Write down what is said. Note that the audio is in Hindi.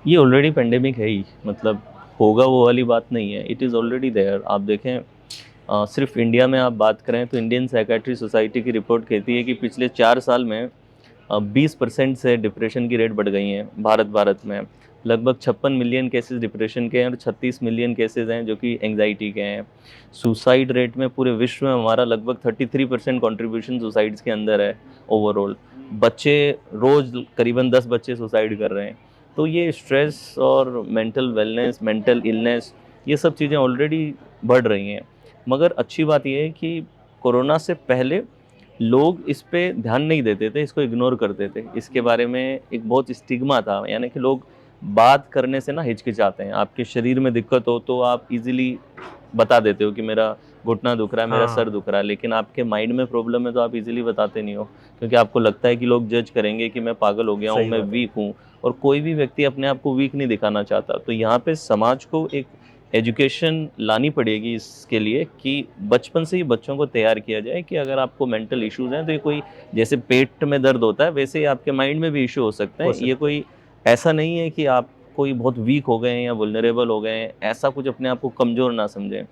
ये ऑलरेडी पेंडेमिक है ही, मतलब होगा वो वाली बात नहीं है, इट इज़ ऑलरेडी देयर। आप देखें, सिर्फ इंडिया में आप बात करें तो इंडियन साइकेट्री सोसाइटी की रिपोर्ट कहती है कि पिछले 4 साल में 20% से डिप्रेशन की रेट बढ़ गई हैं भारत में। लगभग 56 मिलियन केसेस डिप्रेशन के हैं और 36 मिलियन केसेस हैं जो कि एंग्जाइटी के हैं। सुसाइड रेट में पूरे विश्व में हमारा लगभग 33% कॉन्ट्रीब्यूशन सुसाइड्स के अंदर है ओवरऑल। बच्चे रोज़ करीबन 10 बच्चे सुसाइड कर रहे हैं। तो ये स्ट्रेस और मेंटल वेलनेस, मेंटल इलनेस, ये सब चीज़ें ऑलरेडी बढ़ रही हैं। मगर अच्छी बात ये है कि कोरोना से पहले लोग इस पे ध्यान नहीं देते थे, इसको इग्नोर करते थे। इसके बारे में एक बहुत स्टिग्मा था, यानी कि लोग बात करने से ना हिचकिचाते हैं। आपके शरीर में दिक्कत हो तो आप इजीली बता देते हो कि मेरा घुटना दुख रहा है, मेरा सर हाँ, दुख रहा है, लेकिन आपके माइंड में प्रॉब्लम है तो आप इजीली बताते नहीं हो, क्योंकि आपको लगता है कि लोग जज करेंगे कि मैं पागल हो गया हूँ, सही मैं बात है। वीक हूँ। और कोई भी व्यक्ति अपने आप को वीक नहीं दिखाना चाहता। तो यहाँ पे समाज को एक एजुकेशन लानी पड़ेगी इसके लिए कि बचपन से ही बच्चों को तैयार किया जाए कि अगर आपको मेंटल इश्यूज हैं तो ये कोई, जैसे पेट में दर्द होता है वैसे ही आपके माइंड में भी इशू हो सकते हो हैं। ये सकता है। कोई ऐसा नहीं है कि आप कोई बहुत वीक हो गए हैं या वुल्नरेबल हो गए हैं, ऐसा कुछ अपने आप को कमज़ोर ना समझें।